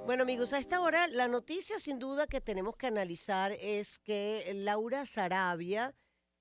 Bueno, amigos, a esta hora la noticia sin duda que tenemos que analizar es que Laura Sarabia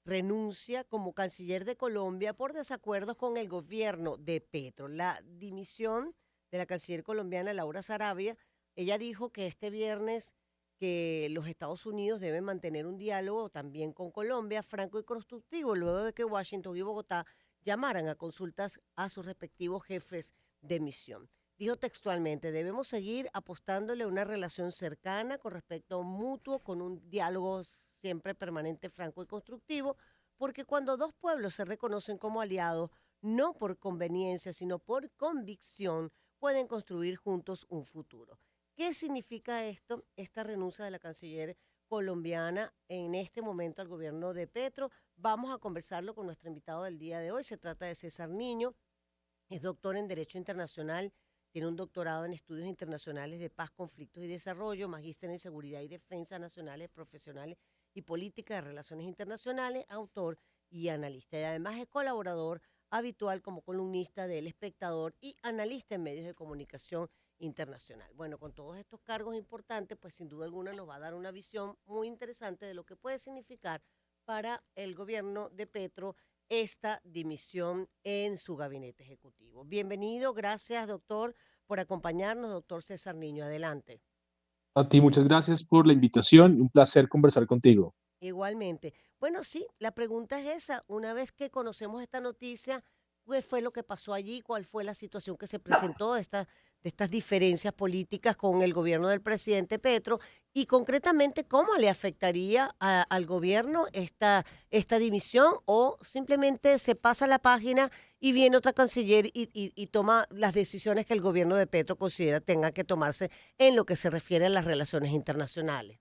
renuncia como canciller de Colombia por desacuerdos con el gobierno de Petro. La dimisión de la canciller colombiana Laura Sarabia, ella dijo que este viernes que los Estados Unidos deben mantener un diálogo también con Colombia franco y constructivo, luego de que Washington y Bogotá llamaran a consultas a sus respectivos jefes de misión. Dijo textualmente, debemos seguir apostándole a una relación cercana con respecto mutuo, con un diálogo siempre permanente, franco y constructivo, porque cuando dos pueblos se reconocen como aliados, no por conveniencia, sino por convicción, pueden construir juntos un futuro. ¿Qué significa esto, esta renuncia de la canciller colombiana en este momento al gobierno de Petro? Vamos a conversarlo con nuestro invitado del día de hoy. Se trata de César Niño, es doctor en Derecho Internacional, tiene un doctorado en Estudios Internacionales de Paz, Conflictos y Desarrollo, magíster en Seguridad y Defensa Nacionales, Profesionales y Política de Relaciones Internacionales, autor y analista. Y además es colaborador habitual como columnista del Espectador y analista en medios de comunicación internacional. Bueno, con todos estos cargos importantes, pues sin duda alguna nos va a dar una visión muy interesante de lo que puede significar para el gobierno de Petro esta dimisión en su gabinete ejecutivo. Bienvenido, gracias doctor por acompañarnos, doctor César Niño, adelante. A ti muchas gracias por la invitación, un placer conversar contigo. Igualmente. Bueno, sí, la pregunta es esa, una vez que conocemos esta noticia, ¿qué fue lo que pasó allí? ¿Cuál fue la situación que se presentó de estas diferencias políticas con el gobierno del presidente Petro? Y concretamente, ¿cómo le afectaría al gobierno esta dimisión? ¿O simplemente se pasa la página y viene otra canciller y toma las decisiones que el gobierno de Petro considera tenga que tomarse en lo que se refiere a las relaciones internacionales?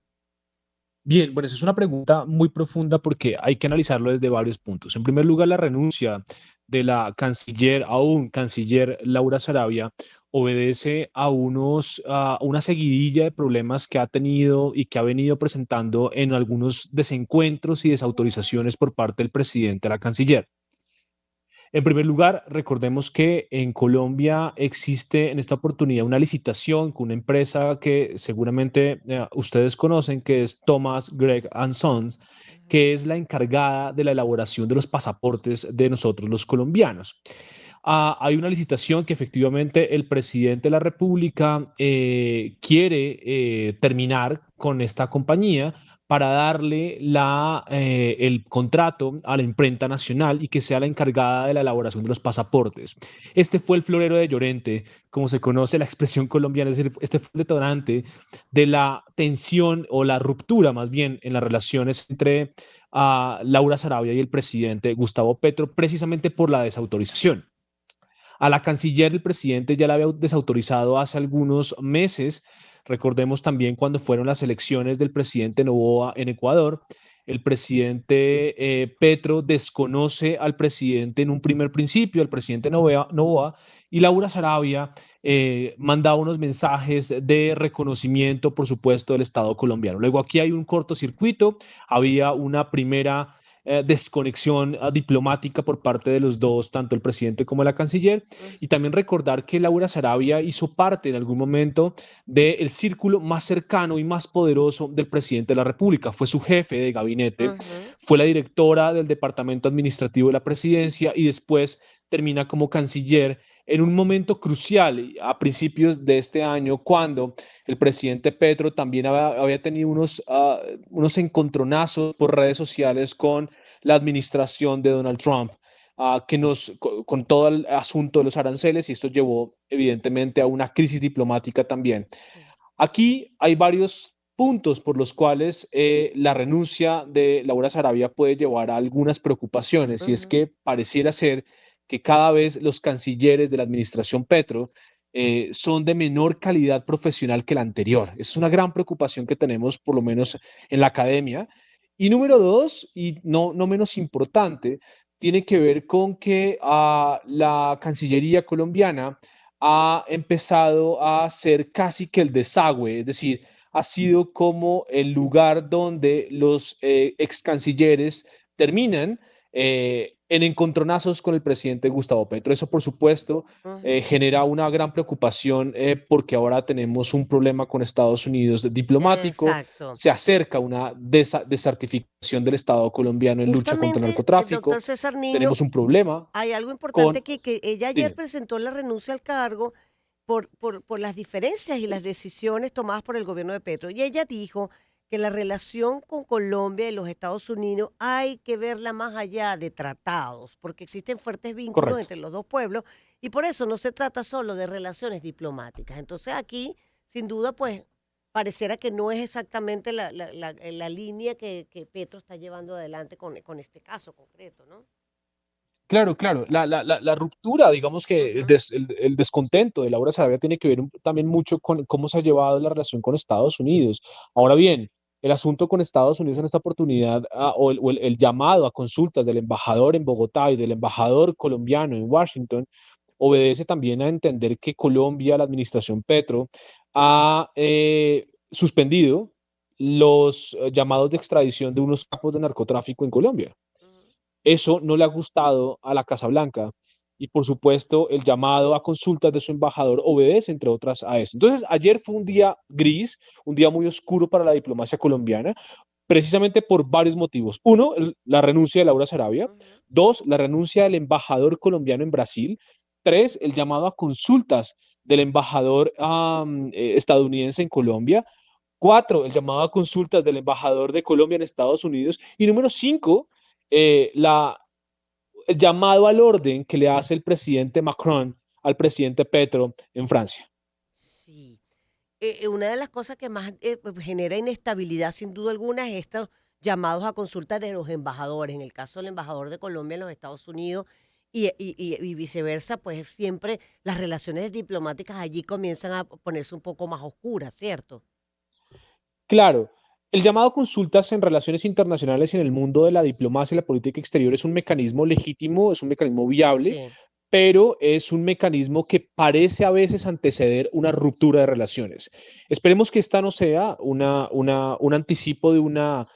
Bien, bueno, esa es una pregunta muy profunda porque hay que analizarlo desde varios puntos. En primer lugar, la renuncia de la canciller, aún canciller Laura Sarabia, obedece a una seguidilla de problemas que ha tenido y que ha venido presentando en algunos desencuentros y desautorizaciones por parte del presidente a la canciller. En primer lugar, recordemos que en Colombia existe en esta oportunidad una licitación con una empresa que seguramente ustedes conocen, que es Thomas Gregg and Sons, Ujú. que es la encargada de la elaboración de los pasaportes de nosotros los colombianos. Hay una licitación que efectivamente el presidente de la República quiere terminar con esta compañía para darle el contrato a la imprenta nacional y que sea la encargada de la elaboración de los pasaportes. Este fue el florero de Llorente, como se conoce la expresión colombiana, es decir, este fue el detonante de la tensión o la ruptura más bien en las relaciones entre Laura Sarabia y el presidente Gustavo Petro, precisamente por la desautorización. A la canciller el presidente ya la había desautorizado hace algunos meses. Recordemos también cuando fueron las elecciones del presidente Noboa en Ecuador. El presidente Petro desconoce al presidente en un primer principio, al presidente Noboa, y Laura Sarabia mandaba unos mensajes de reconocimiento, por supuesto, del Estado colombiano. Luego aquí hay un cortocircuito, había una primera desconexión diplomática por parte de los dos, tanto el presidente como la canciller, y también recordar que Laura Sarabia hizo parte en algún momento del círculo más cercano y más poderoso del presidente de la República, fue su jefe de gabinete, Ujú. fue la directora del departamento administrativo de la presidencia y después termina como canciller en un momento crucial a principios de este año, cuando el presidente Petro también había tenido unos encontronazos por redes sociales con la administración de Donald Trump, con todo el asunto de los aranceles, y esto llevó evidentemente a una crisis diplomática también. Sí. Aquí hay varios puntos por los cuales la renuncia de Laura Sarabia puede llevar a algunas preocupaciones, y es Ujú. que pareciera ser que cada vez los cancilleres de la administración Petro son de menor calidad profesional que la anterior. Es una gran preocupación que tenemos, por lo menos en la academia. Y número dos, y no menos importante, tiene que ver con que la Cancillería colombiana ha empezado a ser casi que el desagüe, es decir, ha sido como el lugar donde los ex cancilleres terminan en encontronazos con el presidente Gustavo Petro. Eso, por supuesto, genera una gran preocupación porque ahora tenemos un problema con Estados Unidos diplomático, Exacto. se acerca una desertificación del Estado colombiano en lucha contra el Justamente, narcotráfico, doctor César Niño, tenemos un problema hay algo importante con... que ella ayer Dime. presentó la renuncia al cargo por las diferencias y las decisiones tomadas por el gobierno de Petro. Y ella dijo que la relación con Colombia y los Estados Unidos hay que verla más allá de tratados, porque existen fuertes vínculos Correcto. entre los dos pueblos y por eso no se trata solo de relaciones diplomáticas. Entonces aquí, sin duda, pues pareciera que no es exactamente la línea que Petro está llevando adelante con este caso concreto, ¿no? Claro, claro. La ruptura, digamos que Ujú, el descontento de Laura Sarabia tiene que ver también mucho con cómo se ha llevado la relación con Estados Unidos. Ahora bien, el asunto con Estados Unidos en esta oportunidad, el llamado a consultas del embajador en Bogotá y del embajador colombiano en Washington, obedece también a entender que Colombia, la administración Petro, ha suspendido los llamados de extradición de unos capos de narcotráfico en Colombia. ujú. Eso no le ha gustado a la Casa Blanca y por supuesto el llamado a consultas de su embajador obedece, entre otras, a eso. Entonces, ayer fue un día gris, un día muy oscuro para la diplomacia colombiana, precisamente por varios motivos. Uno, la renuncia de Laura Sarabia. Ujú. Dos, la renuncia del embajador colombiano en Brasil. Tres, el llamado a consultas del embajador estadounidense en Colombia. Cuatro, el llamado a consultas del embajador de Colombia en Estados Unidos. Y número cinco, el llamado al orden que le hace el presidente Macron al presidente Petro en Francia. Sí. Una de las cosas que más pues, genera inestabilidad, sin duda alguna, es estos llamados a consulta de los embajadores. En el caso del embajador de Colombia en los Estados Unidos y viceversa, pues siempre las relaciones diplomáticas allí comienzan a ponerse un poco más oscuras, ¿cierto? Claro, el llamado a consultas en relaciones internacionales y en el mundo de la diplomacia y la política exterior es un mecanismo legítimo, es un mecanismo viable, Sí. pero es un mecanismo que parece a veces anteceder una ruptura de relaciones. Esperemos que esta no sea un anticipo de una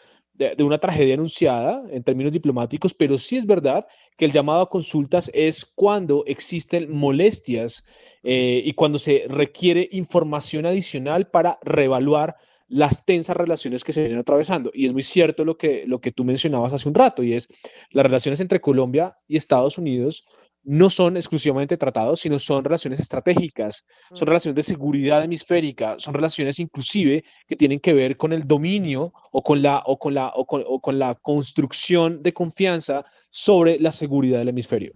tragedia anunciada en términos diplomáticos, pero sí es verdad que el llamado a consultas es cuando existen molestias y cuando se requiere información adicional para reevaluar las tensas relaciones que se vienen atravesando. Y es muy cierto lo que tú mencionabas hace un rato, y es las relaciones entre Colombia y Estados Unidos no son exclusivamente tratados, sino son relaciones estratégicas, son Ujú. relaciones de seguridad hemisférica, son relaciones inclusive que tienen que ver con el dominio o con la construcción de confianza sobre la seguridad del hemisferio.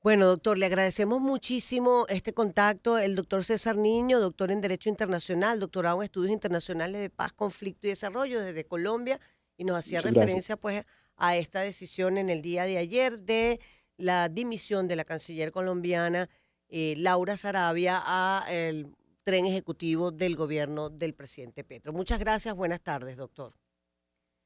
Bueno, doctor, le agradecemos muchísimo este contacto. El doctor César Niño, doctor en Derecho Internacional, doctorado en Estudios Internacionales de Paz, Conflicto y Desarrollo desde Colombia, y nos hacía Muchas gracias. referencia pues a esta decisión en el día de ayer de la dimisión de la canciller colombiana Laura Sarabia a el tren ejecutivo del gobierno del presidente Petro. Muchas gracias, buenas tardes, doctor.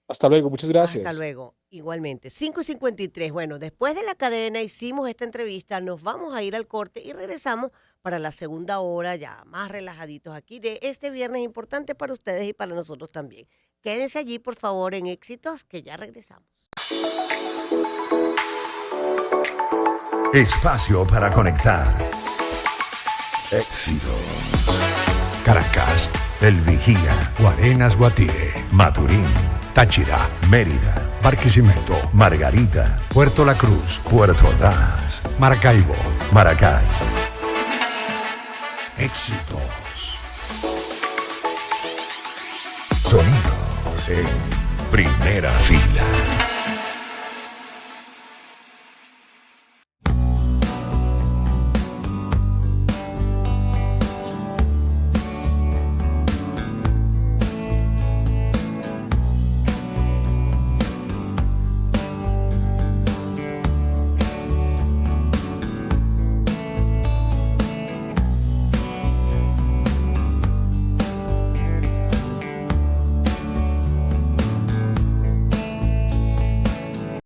Hasta luego, muchas Hasta gracias. luego, igualmente. 5:53. Bueno, después de la cadena hicimos esta entrevista, nos vamos a ir al corte y regresamos para la segunda hora, ya más relajaditos aquí, de este viernes importante para ustedes y para nosotros también. Quédense allí, por favor, en Éxitos, que ya regresamos. Espacio para conectar. Éxitos. Caracas, El Vigía, Guarenas, Guatire, Maturín, Táchira, Mérida, Barquisimeto, Margarita, Puerto La Cruz, Puerto Ordaz, Maracaibo. Maracay. Éxitos. Sonidos en primera fila.